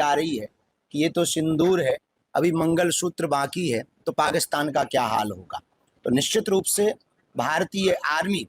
आ रही है कि ये तो सिंदूर है, अभी मंगलसूत्र बाकी है, तो पाकिस्तान का क्या हाल होगा। तो निश्चित रूप से भारतीय आर्मी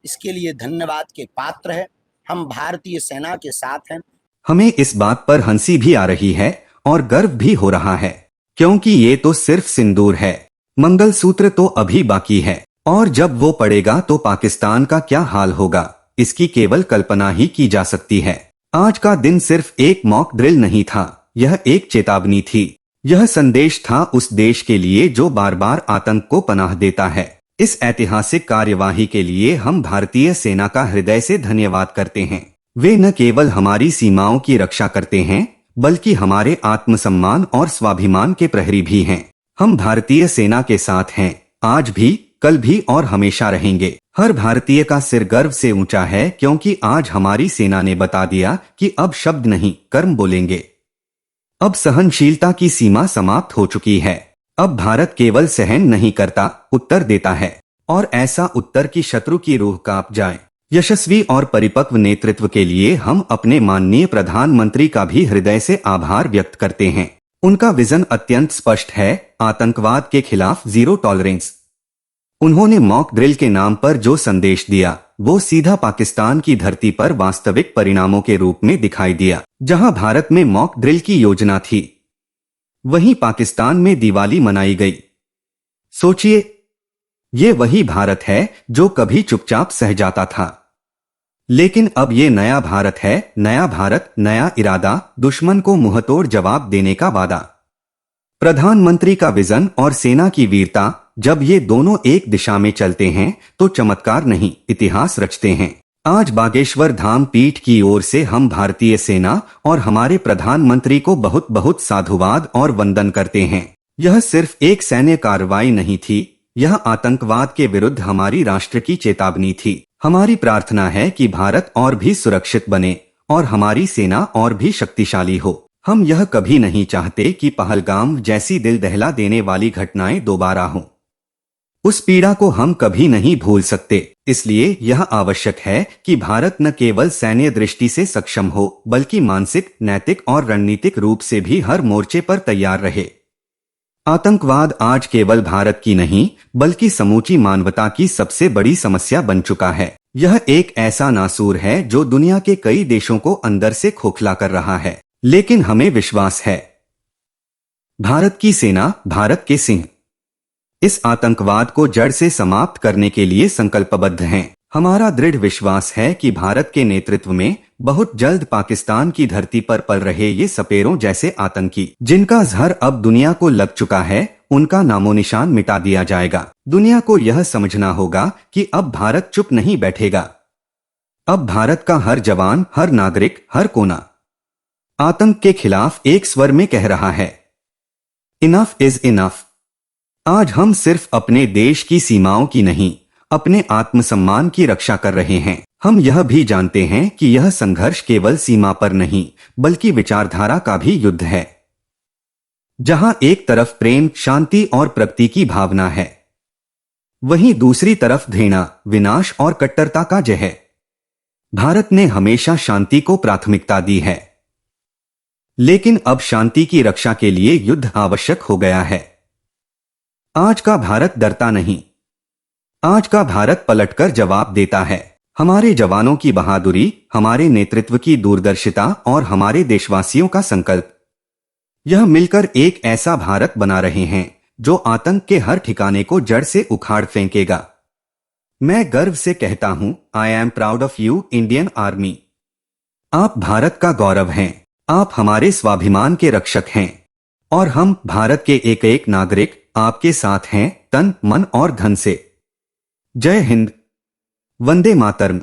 इसके लिए धन्यवाद के पात्र है। हम भारतीय सेना के साथ हैं। हमें इस बात पर हंसी भी आ रही है और गर्व भी हो रहा है, क्योंकि ये तो सिर्फ सिंदूर है, मंगलसूत्र तो अभी बाकी है, और जब वो पड़ेगा तो पाकिस्तान का क्या हाल होगा, इसकी केवल कल्पना ही की जा सकती है। आज का दिन सिर्फ एक मॉक ड्रिल नहीं था, यह एक चेतावनी थी। यह संदेश था उस देश के लिए जो बार बार आतंक को पनाह देता है। इस ऐतिहासिक कार्यवाही के लिए हम भारतीय सेना का हृदय से धन्यवाद करते हैं। वे न केवल हमारी सीमाओं की रक्षा करते हैं, बल्कि हमारे आत्मसम्मान और स्वाभिमान के प्रहरी भी हैं। हम भारतीय सेना के साथ हैं, आज भी, कल भी और हमेशा रहेंगे। हर भारतीय का सिर गर्व से ऊंचा है, क्योंकि आज हमारी सेना ने बता दिया कि अब शब्द नहीं, कर्म बोलेंगे। अब सहनशीलता की सीमा समाप्त हो चुकी है। अब भारत केवल सहन नहीं करता, उत्तर देता है, और ऐसा उत्तर की शत्रु की रूह कांप जाए। यशस्वी और परिपक्व नेतृत्व के लिए हम अपने माननीय प्रधानमंत्री का भी हृदय से आभार व्यक्त करते हैं। उनका विजन अत्यंत स्पष्ट है, आतंकवाद के खिलाफ जीरो टॉलरेंस। उन्होंने मॉक ड्रिल के नाम पर जो संदेश दिया, वो सीधा पाकिस्तान की धरती पर वास्तविक परिणामों के रूप में दिखाई दिया। जहां भारत में मॉक ड्रिल की योजना थी, वहीं पाकिस्तान में दिवाली मनाई गई। सोचिए, ये वही भारत है जो कभी चुपचाप सह जाता था, लेकिन अब ये नया भारत है, नया भारत, नया इरादा, दुश्मन को मुंहतोड़ जवाब देने का वादा। प्रधानमंत्री का विजन और सेना की वीरता, जब ये दोनों एक दिशा में चलते हैं तो चमत्कार नहीं, इतिहास रचते हैं। आज बागेश्वर धाम पीठ की ओर से हम भारतीय सेना और हमारे प्रधानमंत्री को बहुत बहुत साधुवाद और वंदन करते हैं। यह सिर्फ एक सैन्य कार्रवाई नहीं थी, यह आतंकवाद के विरुद्ध हमारी राष्ट्र की चेतावनी थी। हमारी प्रार्थना है कि भारत और भी सुरक्षित बने और हमारी सेना और भी शक्तिशाली हो। हम यह कभी नहीं चाहते कि पहलगाम जैसी दिल दहला देने वाली घटनाएं दोबारा हों। उस पीड़ा को हम कभी नहीं भूल सकते। इसलिए यह आवश्यक है कि भारत न केवल सैन्य दृष्टि से सक्षम हो, बल्कि मानसिक, नैतिक और रणनीतिक रूप से भी हर मोर्चे पर तैयार रहे। आतंकवाद आज केवल भारत की नहीं, बल्कि समूची मानवता की सबसे बड़ी समस्या बन चुका है। यह एक ऐसा नासूर है जो दुनिया के कई देशों को अंदर से खोखला कर रहा है, लेकिन हमें विश्वास है, भारत की सेना, भारत के सिंह इस आतंकवाद को जड़ से समाप्त करने के लिए संकल्पबद्ध हैं। हमारा दृढ़ विश्वास है कि भारत के नेतृत्व में बहुत जल्द पाकिस्तान की धरती पर पल रहे ये सपेरों जैसे आतंकी, जिनका जहर अब दुनिया को लग चुका है, उनका नामो निशान मिटा दिया जाएगा। दुनिया को यह समझना होगा कि अब भारत चुप नहीं बैठेगा। अब भारत का हर जवान, हर नागरिक, हर कोना आतंक के खिलाफ एक स्वर में कह रहा है, इनफ इज इनफ। आज हम सिर्फ अपने देश की सीमाओं की नहीं, अपने आत्मसम्मान की रक्षा कर रहे हैं। हम यह भी जानते हैं कि यह संघर्ष केवल सीमा पर नहीं, बल्कि विचारधारा का भी युद्ध है। जहां एक तरफ प्रेम, शांति और प्रगति की भावना है, वहीं दूसरी तरफ घृणा, विनाश और कट्टरता का जहर। भारत ने हमेशा शांति को प्राथमिकता दी है, लेकिन अब शांति की रक्षा के लिए युद्ध आवश्यक हो गया है। आज का भारत डरता नहीं, आज का भारत पलटकर जवाब देता है। हमारे जवानों की बहादुरी, हमारे नेतृत्व की दूरदर्शिता और हमारे देशवासियों का संकल्प, यह मिलकर एक ऐसा भारत बना रहे हैं जो आतंक के हर ठिकाने को जड़ से उखाड़ फेंकेगा। मैं गर्व से कहता हूं, I am proud of you Indian army. आप भारत का गौरव हैं, आप हमारे स्वाभिमान के रक्षक हैं, और हम भारत के एक एक नागरिक आपके साथ हैं, तन, मन और धन से। जय हिंद, वंदे मातरम।